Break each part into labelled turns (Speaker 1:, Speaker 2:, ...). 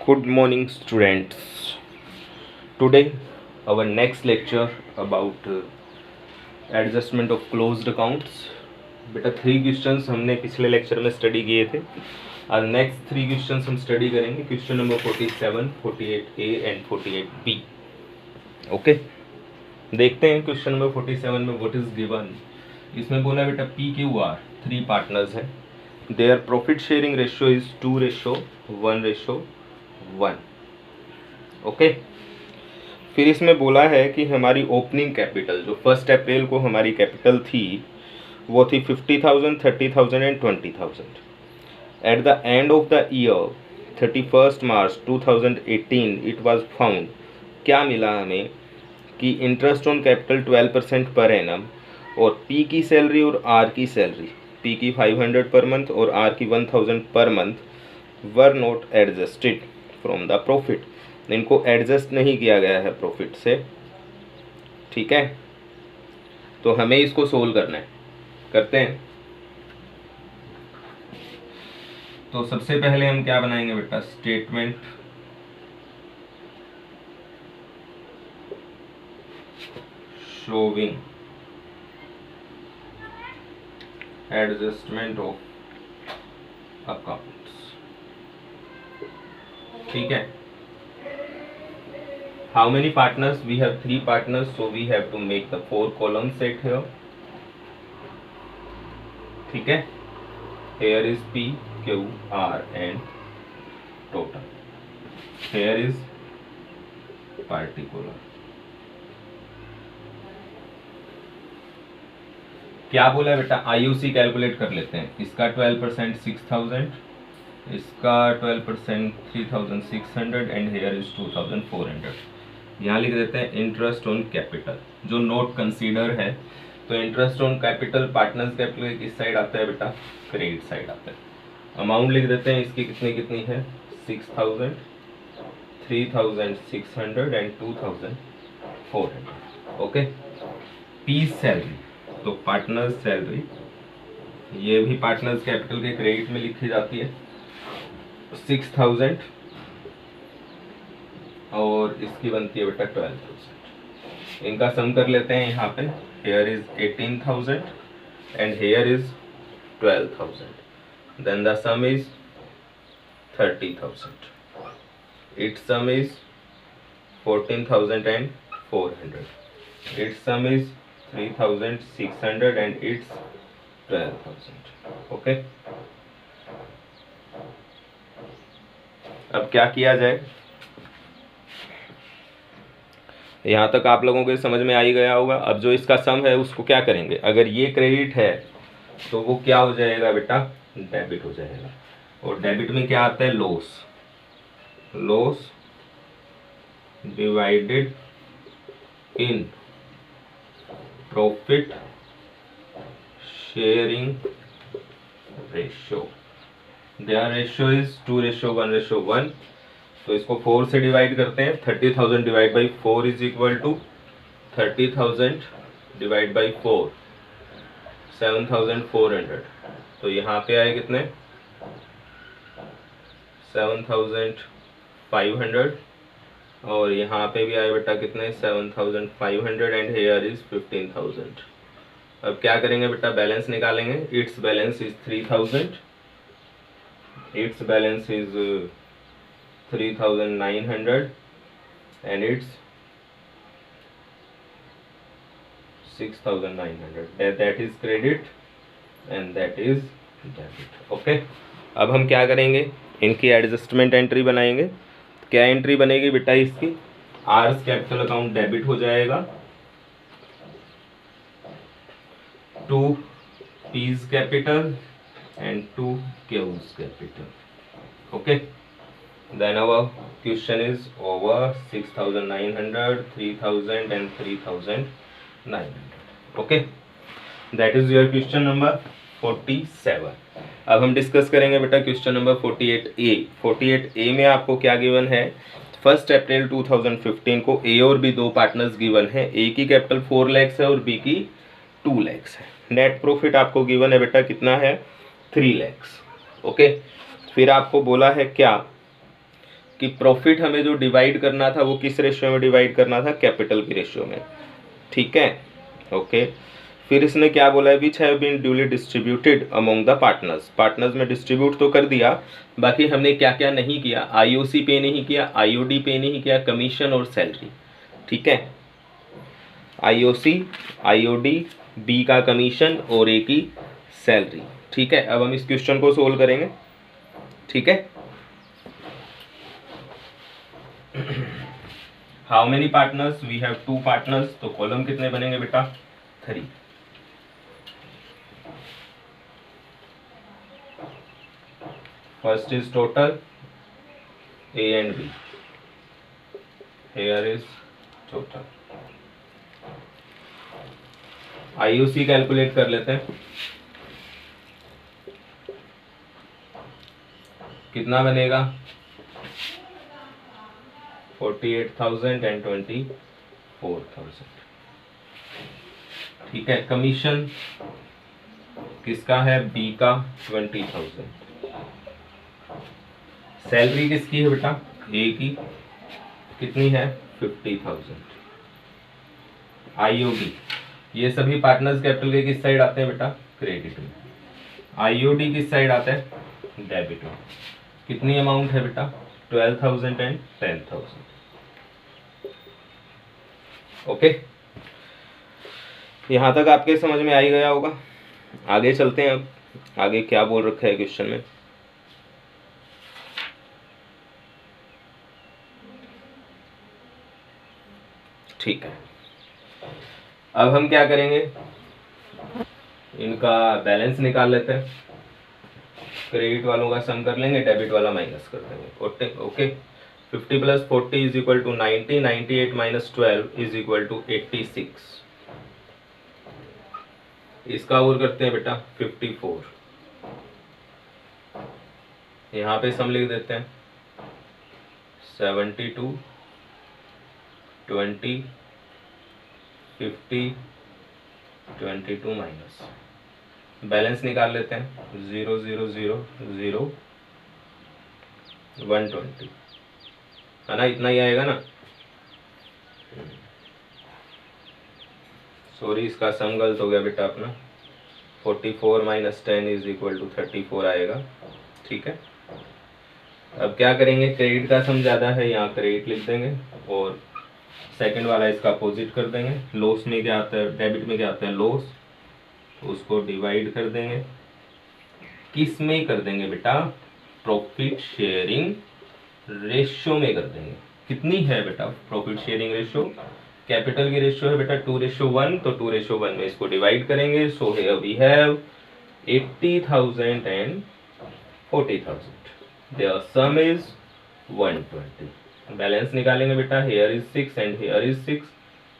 Speaker 1: Good morning, students. Today, our next lecture about adjustment of closed accounts. बेटा 3 questions हमने पिछले lecture में study किए थे. आज नेक्स्ट 3 क्वेश्चंस हम स्टडी करेंगे. Question number 47, 48A and 48B. Okay, देखते हैं क्वेश्चन नंबर 47 में व्हाट इज गिवन. इसमें बोला बेटा PQR 3 पार्टनर्स हैं. Their profit sharing ratio is 2:1:1. Okay, फिर इसमें बोला है कि हमारी ओपनिंग कैपिटल जो 1 अप्रैल को हमारी कैपिटल थी वो थी 50,000, 30,000 and 20,000. At the end of the year 31 March 2018 it was found, क्या मिला हमें कि interest on capital 12% per annum और P की सैलरी और R की सैलरी, P की 500 पर मंथ और R की 1000 per month were not adjusted from the profit. इनको एडजस्ट नहीं किया गया है प्रॉफिट से. ठीक है, तो हमें इसको सोल्व करना है. करते हैं. तो सबसे पहले हम क्या बनाएंगे बेटा, statement showing adjustment of accounts. ठीक है. How many partners? We have 3 partners, so we have to make the 4 column set here. ठीक है. Here is P, Q, R and total. Here is particular. क्या बोला है बेटा, IUC कैलकुलेट कर लेते हैं. इसका 12% 6,000, इसका 12% 3,600 एंड हेयर इज 2,400. यहाँ लिख देते हैं इंटरेस्ट ऑन कैपिटल जो नोट कंसीडर है. तो interest on capital partners capital किस साइड आता है बेटा, क्रेडिट साइड आता है. अमाउंट लिख देते हैं इसकी कितनी है, 6,000, 3,600 एंड 2,400. ओके. P सैलरी, तो पार्टनर्स सैलरी ये भी पार्टनर्स कैपिटल के क्रेडिट में लिखी जाती है 6,000 और इसकी बनती है बेटा 12,000. इनका सम कर लेते हैं यहाँ पे. Here is 18,000 and here is 12,000. Then the sum is 30,000. It's sum is 14,000 and 400. It's sum is 3,600 and it's 12,000. Okay. अब क्या किया जाए, यहाँ तक आप लोगों के समझ में आ ही गया होगा. अब जो इसका सम है उसको क्या करेंगे, अगर ये क्रेडिट है तो वो क्या हो जाएगा बेटा, डेबिट हो जाएगा. और डेबिट में क्या आता है, loss. Loss divided in profit sharing ratio. Their ratio is 2:1:1. तो इसको 4 से डिवाइड करते हैं. 30,000 divide by 4 is equal to 30,000 divide by 4 7,400. तो यहाँ पे आए कितने, 7,500 और यहाँ पे भी आए बेटा कितने, 7,500 एंड हेयर इज 15,000. अब क्या करेंगे बेटा, बैलेंस निकालेंगे. It's balance is 3,000, it's balance is 3,900 and it's 6,900. That is credit and that is debit. Okay. अब हम क्या करेंगे, इनकी एडजस्टमेंट एंट्री बनाएंगे. क्या एंट्री बनेगी बेटा इसकी, आर्स कैपिटल अकाउंट डेबिट हो जाएगा, 2 P's capital and 2 Q's capital. Okay. Then our question is over. 6,900, 3,000 and 3,900. Okay, that is your question number 47. अब हम डिस्कस करेंगे बेटा क्वेश्चन नंबर 48A. 48A में आपको क्या गिवन है, 1 अप्रैल 2015 को A और B 2 पार्टनर्स गिवन है. A की कैपिटल 4 लाख है और B की 2 लाख है. नेट प्रॉफिट आपको गिवन है बेटा कितना है, 3 लाख. ओके. फिर आपको बोला है क्या कि प्रॉफिट हमें जो डिवाइड करना था वो किस रेशियो में डिवाइड करना था, कैपिटल की रेशियो में, ठीक है। ओके, फिर इसने क्या बोला है, which have been duly distributed among the partners, partners में डिस्ट्रीब्यूट तो कर दिया, बाकी हमने क्या क्या नहीं किया, आईओसी पे नहीं किया, आईओडी पे नहीं किया, कमीशन और सैलरी, ठीक है। आईओसी, आईओडी, बी का कमीशन और ए की सैलरी, ठीक है। अब हम इस क्वेश्चन को सोल्व करेंगे, ठीक है। How many partners, we have 2 partners, तो कॉलम कितने बनेंगे बेटा, 3। First is total A and B, here is total. IOC calculate कर लेते हैं, कितना बनेगा, 48,000 एंड 24,000, ठीक है। कमीशन किसका है, बी का 20,000। सैलरी किसकी है बेटा, ए की, कितनी है, 50,000। आईओडी, ये सभी पार्टनर्स कैपिटल के किस साइड आते हैं बेटा, क्रेडिट में। आईओडी किस साइड आता है, डेबिट में। कितनी अमाउंट है बेटा, 12,000 एंड 10,000। ओके, यहाँ तक आपके समझ में आ ही गया होगा। आगे चलते हैं, अब आगे क्या बोल रखा है क्वेश्चन में। ठीक है, अब हम क्या करेंगे, इनका बैलेंस निकाल लेते हैं। क्रेडिट वालों का सम कर लेंगे, डेबिट वाला माइनस कर देंगे। Okay, 50 + 40 is equal to 90, 98 - 12 is equal to 86। इसका और करते हैं बेटा 54, यहाँ पे सम लिख देते हैं 72, 20, 50, 22 माइनस, बैलेंस निकाल लेते हैं 0 0 0 0 120, है ना, इतना ही आएगा ना। सॉरी, इसका सम गलत हो गया बेटा अपना, 44 - 10 इज इक्वल टू 34 आएगा, ठीक है। अब क्या करेंगे, क्रेडिट का सम ज़्यादा है, यहाँ क्रेडिट लिख देंगे और सेकंड वाला इसका अपोजिट कर देंगे। लॉस में क्या आता है, डेबिट में क्या आता है, लॉस, तो उसको डिवाइड कर देंगे, किस में कर देंगे बेटा, प्रॉफिट शेयरिंग रेशियो में कर देंगे। कितनी है बेटा प्रॉफिट शेयरिंग रेशियो, कैपिटल की रेशियो है बेटा 2:1, तो 2:1 में इसको डिवाइड करेंगे। So here we have 80,000 and 40,000, their sum is 120। Balance निकालेंगे बेटा, here is 6 and here is 6,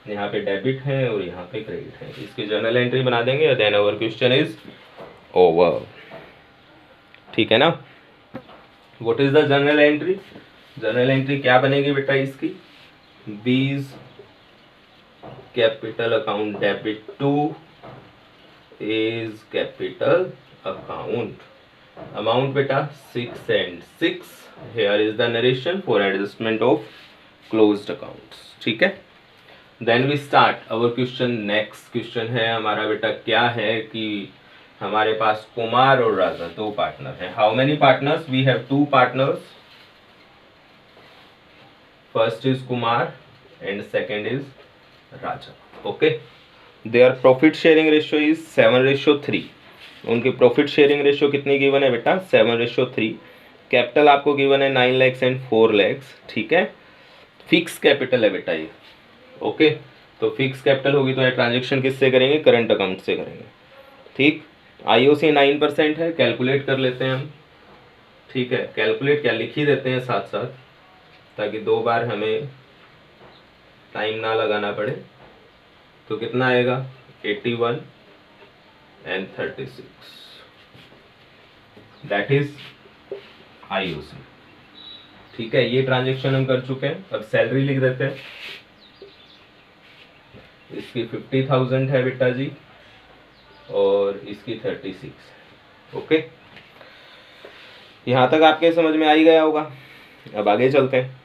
Speaker 1: यहाँ पे डेबिट है और यहाँ पे क्रेडिट है। इसकी जर्नल एंट्री बना देंगे, then our question is over, ठीक है ना। What is the journal entry, journal entry क्या बनेगी बेटा इसकी, B's capital account debit to is capital account, amount बेटा 6 and 6, here is the narration for adjustment of closed accounts, ठीक है। then we start our question, next question है हमारा बेटा, क्या है कि हमारे पास कुमार और राजा 2 पार्टनर हैं। how many partners, we have 2 partners, first is Kumar and second is Raja, okay, their profit sharing ratio is 7:3, उनकी प्रॉफिट शेयरिंग रेशियो कितनी गिवन है बेटा, 7:3। कैपिटल आपको गिवन है 9 lakhs एंड 4 lakhs, ठीक है। फिक्स कैपिटल है बेटा ये, ओके, तो फिक्स कैपिटल होगी तो ये ट्रांजेक्शन किससे करेंगे, करंट अकाउंट से करेंगे, ठीक। आईओसी 9% है, कैलकुलेट कर लेते हैं हम, ठीक है। कैलकुलेट क्या, लिख ही देते हैं साथ साथ, ताकि 2 बार हमें टाइम ना लगाना पड़े। तो कितना आएगा, 81 and 36, दैट इज आईओसी, ठीक है। ये ट्रांजेक्शन हम कर चुके हैं। अब सैलरी लिख देते हैं, इसकी 50,000 है बेटा जी और इसकी 36, ओके। यहाँ तक आपके समझ में आ ही गया होगा। अब आगे चलते हैं।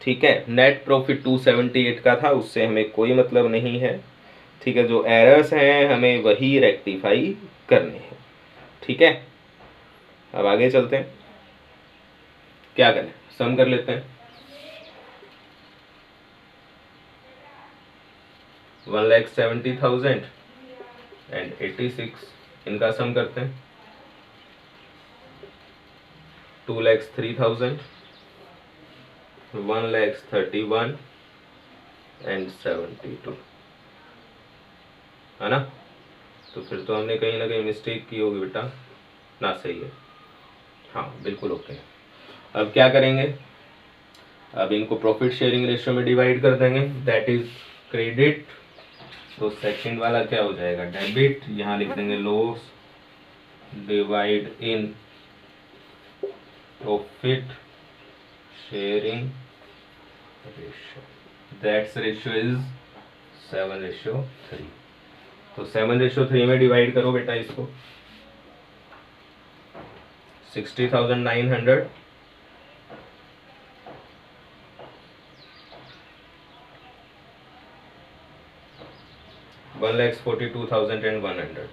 Speaker 1: ठीक है, नेट प्रॉफिट 278 का था, उससे हमें कोई मतलब नहीं है। ठीक है, जो एरर्स हैं हमें वही रेक्टिफाई करने हैं। ठीक है, अब आगे चलते हैं। क्या करें, सम कर लेते हैं। 1,70,000 एंड 86, इनका सम करते हैं। 2,03,000, 1,31 एंड 72, है ना। तो फिर तो हमने कहीं ना कहीं मिस्टेक की होगी बेटा, ना सही है, हाँ बिल्कुल ओके। अब क्या करेंगे, अब इनको प्रॉफिट शेयरिंग रेशियो में डिवाइड कर देंगे, दैट इज क्रेडिट। तो सेकंड वाला क्या हो जाएगा, डेबिट। यहाँ लिख देंगे loss divide in profit sharing ratio, that's ratio is 7:3। तो 7:3 में डिवाइड करो बेटा इसको। 60,900 1,42,100।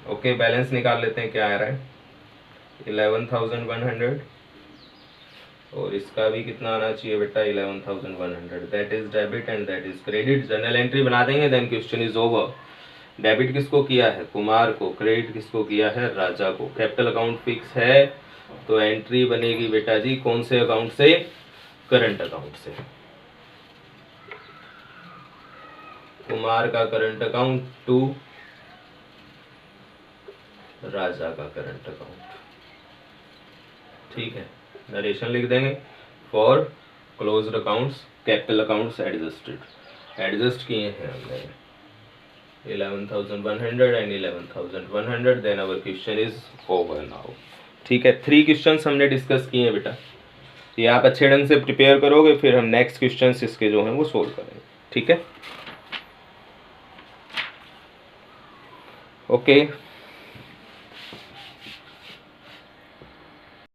Speaker 1: ओके, बैलेंस निकाल लेते हैं, क्या आ रहा है 11,100, और इसका भी कितना आना चाहिए बेटा 11,100, that is debit and that is credit. Journal entry बना देंगे, then question is over. Debit किसको किया है, कुमार को। क्रेडिट किसको किया है, राजा को। कैपिटल अकाउंट फिक्स है, तो एंट्री बनेगी बेटा जी कौन से अकाउंट से, करंट अकाउंट से। कुमार का करंट अकाउंट टू राजा का करंट अकाउंट। ठीक है, नरेशन लिख देंगे, for closed accounts capital accounts adjusted. Adjust किए हैं हमने 11,100 and 11,100, then our question is over now. ठीक है, 3 क्वेश्चंस हमने डिस्कस किए हैं बेटा, ये आप अच्छे ढंग से प्रिपेयर करोगे, फिर हम नेक्स्ट क्वेश्चंस इसके जो हैं वो सोल्व करेंगे। ठीक है, ओके।